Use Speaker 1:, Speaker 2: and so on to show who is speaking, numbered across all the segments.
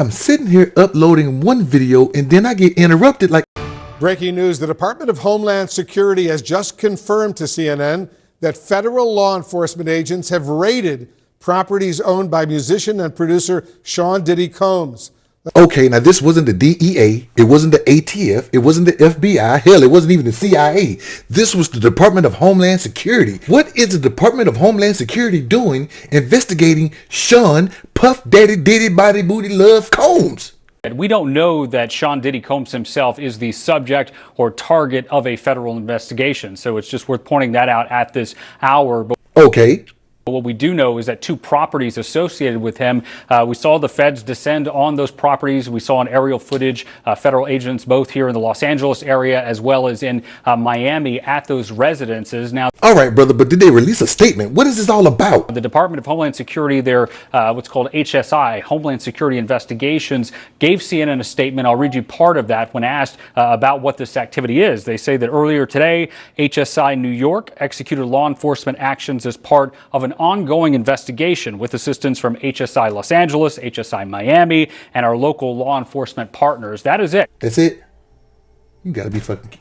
Speaker 1: I'm sitting here uploading one video and then I get interrupted like...
Speaker 2: Breaking news, the Department of Homeland Security has just confirmed to CNN that federal law enforcement agents have raided properties owned by musician and producer Sean Diddy Combs.
Speaker 1: Okay, now this wasn't the DEA, it wasn't the ATF, it wasn't the FBI, hell, it wasn't even the CIA. This was the Department of Homeland Security. What is the Department of Homeland Security doing investigating Sean Puff Daddy Diddy Body Booty Love Combs?
Speaker 3: We don't know that Sean Diddy Combs himself is the subject or target of a federal investigation, so it's just worth pointing that out at this hour.
Speaker 1: Okay.
Speaker 3: But what we do know is that two properties associated with him, we saw the feds descend on those properties. We saw in aerial footage, federal agents both here in the Los Angeles area as well as in Miami at those residences. Now,
Speaker 1: all right, brother, but did they release a statement? What is this all about?
Speaker 3: The Department of Homeland Security, their what's called HSI, Homeland Security Investigations, gave CNN a statement. I'll read you part of that when asked about what this activity is. They say that earlier today, HSI New York executed law enforcement actions as part of an ongoing investigation with assistance from HSI Los Angeles, HSI Miami, and our local law enforcement partners. That is it.
Speaker 1: That's it? You gotta be fucking...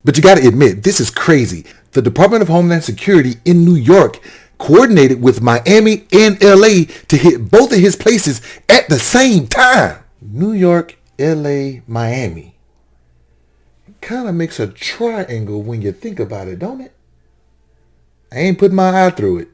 Speaker 1: But you gotta admit, this is crazy. The Department of Homeland Security in New York coordinated with Miami and LA to hit both of his places at the same time. New York, LA, Miami. It kind of makes a triangle when you think about it, don't it? I ain't putting my eye through it.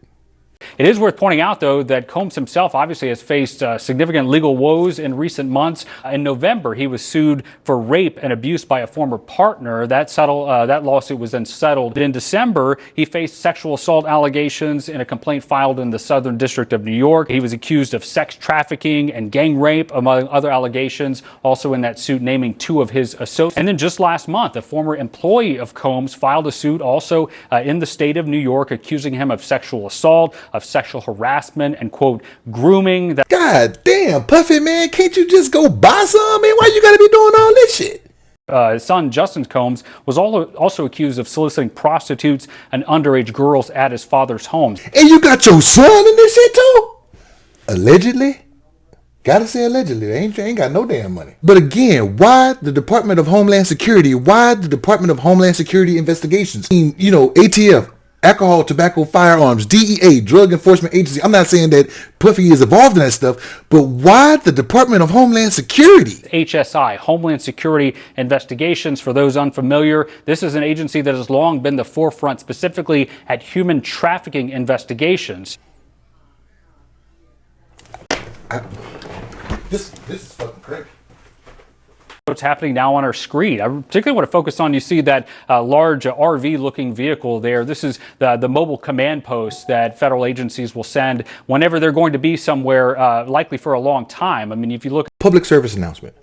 Speaker 3: It is worth pointing out, though, that Combs himself obviously has faced significant legal woes in recent months. In November, he was sued for rape and abuse by a former partner. That lawsuit was then settled. In December, he faced sexual assault allegations in a complaint filed in the Southern District of New York. He was accused of sex trafficking and gang rape, among other allegations, also in that suit naming two of his associates. And then just last month, a former employee of Combs filed a suit also in the state of New York accusing him of sexual assault, of sexual harassment and, quote, grooming.
Speaker 1: God damn, Puffy, man, can't you just go buy some, man? Why you gotta be doing all this shit?
Speaker 3: His son, Justin Combs, was also accused of soliciting prostitutes and underage girls at his father's home.
Speaker 1: And you got your son in this shit too? Allegedly? Gotta say allegedly. They ain't got no damn money. But again, why the Department of Homeland Security? Why the Department of Homeland Security investigations? I mean, you know, ATF, alcohol, tobacco, firearms, DEA, Drug Enforcement Agency. I'm not saying that Puffy is involved in that stuff, but why the Department of Homeland Security?
Speaker 3: HSI, Homeland Security Investigations. For those unfamiliar, this is an agency that has long been the forefront specifically at human trafficking investigations.
Speaker 1: This is fucking crazy.
Speaker 3: What's happening now on our screen. I particularly want to focus on, you see that large RV-looking vehicle there. This is the mobile command post that federal agencies will send whenever they're going to be somewhere, likely for a long time. I mean, if you look...
Speaker 1: Public service announcement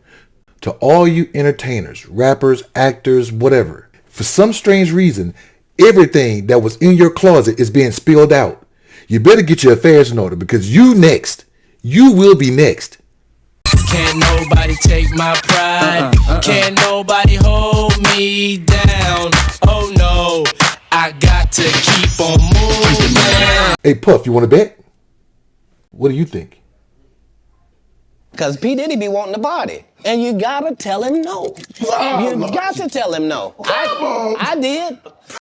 Speaker 1: to all you entertainers, rappers, actors, whatever. For some strange reason, everything that was in your closet is being spilled out. You better get your affairs in order because you next. You will be next.
Speaker 4: Can't nobody take my pride. Can't nobody hold me down. Oh no, I got to keep on moving.
Speaker 1: Hey Puff, you want to bet? What do you think?
Speaker 5: Cause P. Diddy be wanting the body. And you gotta tell him no. You got to tell him no. I did.